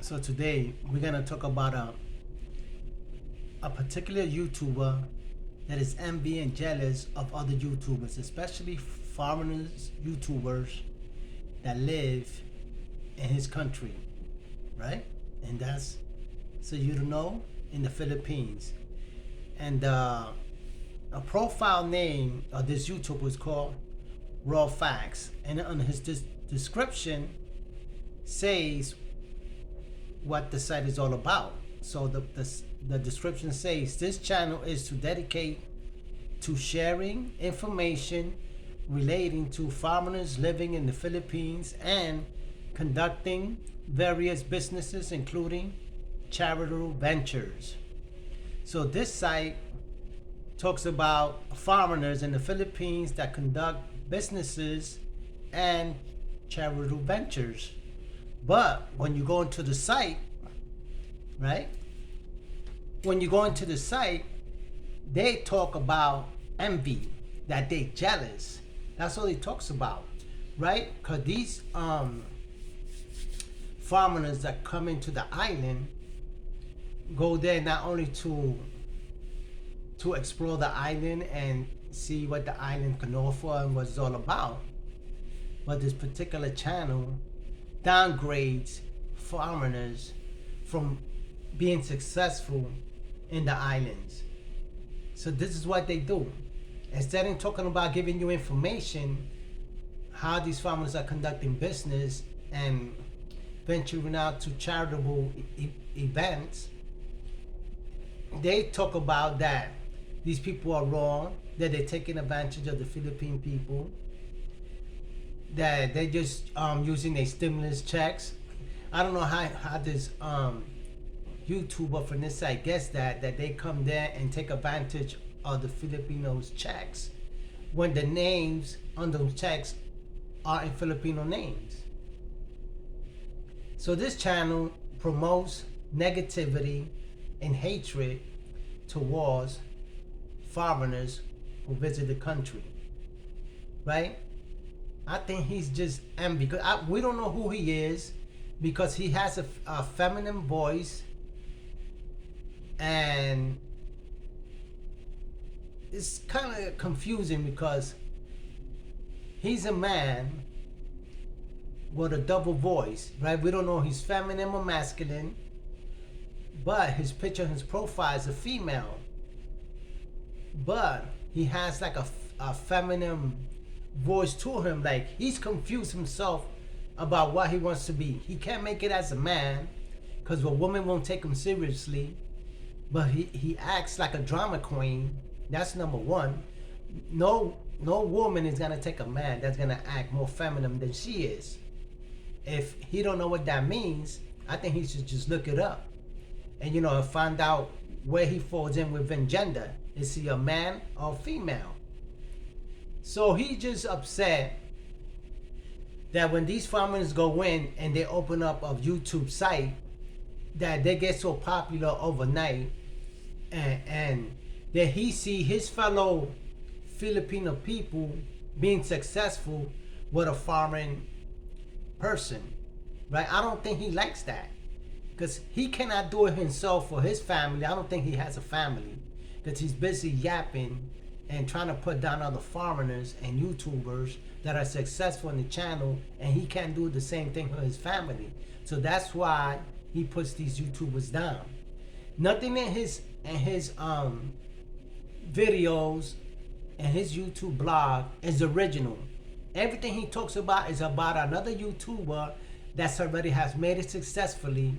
So today we're gonna talk about a particular YouTuber that is envy and jealous of other YouTubers, especially foreigners YouTubers that live in his country, right? And that's, so you don't know, in the Philippines. And a profile name of this YouTuber is called Raw Facts, and on his description says what the site is all about. So the description says this channel is to dedicate to sharing information relating to foreigners living in the Philippines and conducting various businesses, including charitable ventures. So this site talks about foreigners in the Philippines that conduct businesses and charitable ventures. But when you go into the site, right? When you go into the site, they talk about envy, that they jealous. That's all he talks about, right? Because these foreigners that come into the island go there not only to explore the island and see what the island can offer and what it's all about, but this particular channel downgrades foreigners from being successful in the islands. So this is what they do. Instead of talking about giving you information how these foreigners are conducting business and venturing out to charitable events, they talk about that these people are wrong, that they're taking advantage of the Philippine people, that they're just using their stimulus checks. I don't know how this YouTuber from this site gets that they come there and take advantage of the Filipinos' checks when the names on those checks are in Filipino names. So this channel promotes negativity and hatred towards foreigners who visit the country, right? I think he's just envy. We don't know who he is because he has a feminine voice, and it's kind of confusing because he's a man with a double voice, right? We don't know if he's feminine or masculine, but his picture, his profile is a female, but he has like a feminine voice to him. Like, he's confused himself about what he wants to be. He can't make it as a man because a woman won't take him seriously, but he acts like a drama queen. That's number one. No woman is gonna take a man that's gonna act more feminine than she is. If he don't know what that means, I think he should just look it up and find out where he falls in within gender. Is he a man or female? So he just upset that when these foreigners go in and they open up a YouTube site, that they get so popular overnight, and that he see his fellow Filipino people being successful with a foreign person, right? I don't think he likes that because he cannot do it himself for his family. I don't think he has a family because he's busy yapping and trying to put down other foreigners and YouTubers that are successful in the channel, and he can't do the same thing for his family. So that's why he puts these YouTubers down. Nothing in his videos and his YouTube blog is original. Everything he talks about is about another YouTuber that's already has made it successfully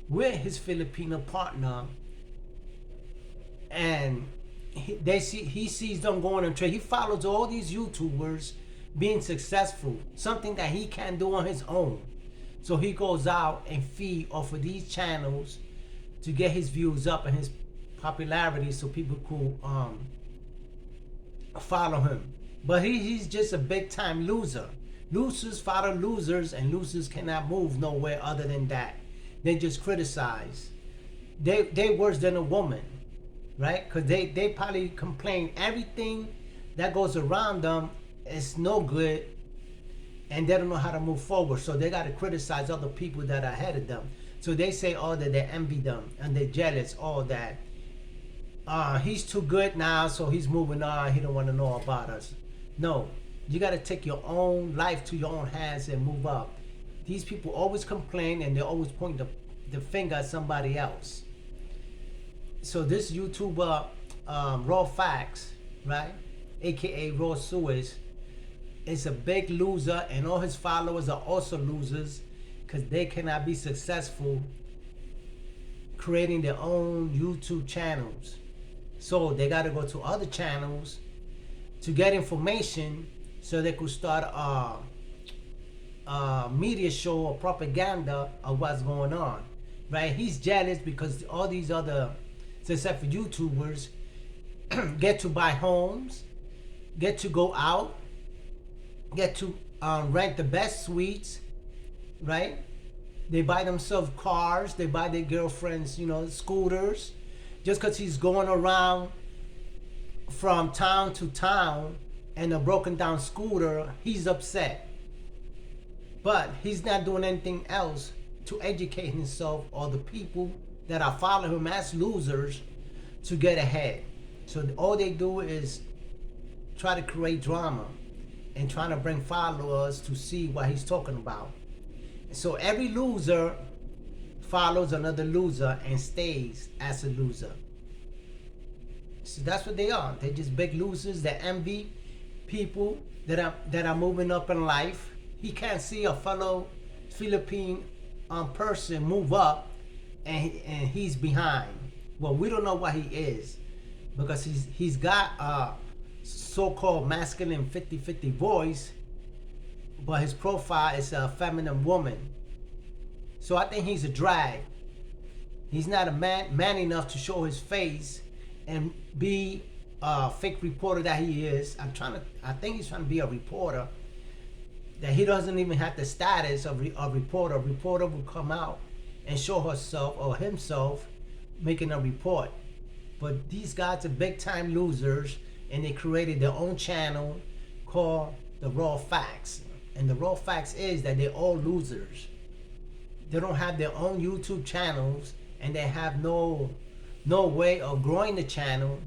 with his Filipino partner, and he sees them going on trade. He follows all these YouTubers being successful, something that he can't do on his own. So he goes out and feed off of these channels to get his views up and his popularity, so people could follow him. But he's just a big time loser. Losers follow losers, and losers cannot move nowhere other than that. They just criticize. They worse than a woman, right? Because they probably complain everything that goes around them is no good, and they don't know how to move forward. So they got to criticize other people that are ahead of them. So they say all that they envy them and they're jealous, all that. He's too good now, so he's moving on. He don't want to know about us. No, you got to take your own life to your own hands and move up. These people always complain and they always point the finger at somebody else. So this YouTuber, Raw Facts, right, aka Raw Suez, is a big loser, and all his followers are also losers because they cannot be successful creating their own YouTube channels. So they got to go to other channels to get information so they could start a media show or propaganda of what's going on, right? He's jealous because all these other successful YouTubers get to buy homes, get to go out, get to rent the best suites, right? They buy themselves cars, they buy their girlfriends, scooters. Just because he's going around from town to town in a broken down scooter, he's upset. But he's not doing anything else to educate himself or the people that are following him as losers to get ahead. So all they do is try to create drama and trying to bring followers to see what he's talking about. So every loser follows another loser and stays as a loser. So that's what they are. They're just big losers that envy people that are moving up in life. He can't see a fellow Philippine person move up and he's behind. Well, we don't know what he is because he's got a so-called masculine 50-50 voice, but his profile is a feminine woman. So I think he's a drag. He's not a man enough to show his face and be a fake reporter that he is. I think he's trying to be a reporter, that he doesn't even have the status of a reporter. A reporter will come out and show herself or himself making a report. But these guys are big time losers, and they created their own channel called the Raw Facts. And the Raw Facts is that they're all losers. They don't have their own YouTube channels, and they have no way of growing the channel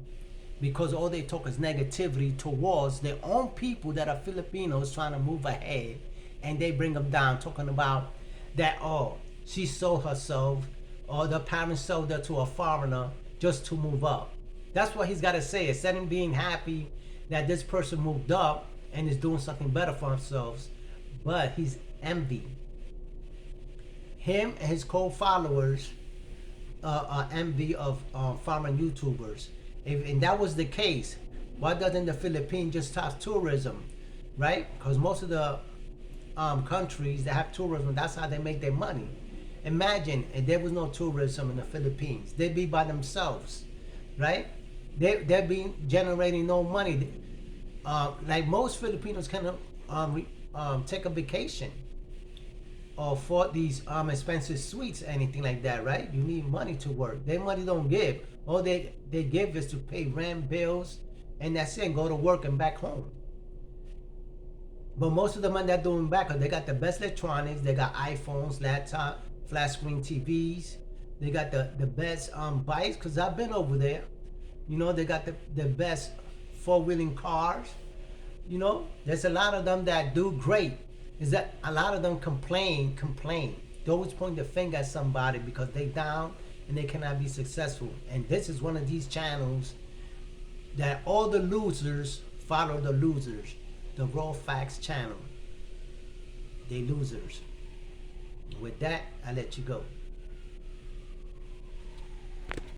because all they talk is negativity towards their own people that are Filipinos trying to move ahead, and they bring them down, talking about that, she sold herself, or the parents sold her to a foreigner just to move up. That's what he's got to say, instead of being happy that this person moved up and is doing something better for themselves. But he's envy. Him and his co-followers are envy of foreign YouTubers. And that was the case, why doesn't the Philippines just stop tourism, right? Because most of the countries that have tourism, that's how they make their money. Imagine if there was no tourism in the Philippines. They'd be by themselves, right? They'd be generating no money. Like most Filipinos cannot take a vacation or afford these expensive suites, anything like that, right? You need money to work. Their money don't give. All they give is to pay rent, bills, and that's it, and go to work and back home. But most of the money they're doing back, they got the best electronics. They got iPhones, laptop, flat screen TVs. They got the best bikes, because I've been over there. They got the best four-wheeling cars. There's a lot of them that do great. Is that a lot of them complain. They always point the finger at somebody because they down and they cannot be successful. And this is one of these channels that all the losers follow the losers. The Raw Facts channel. They losers. With that, I let you go.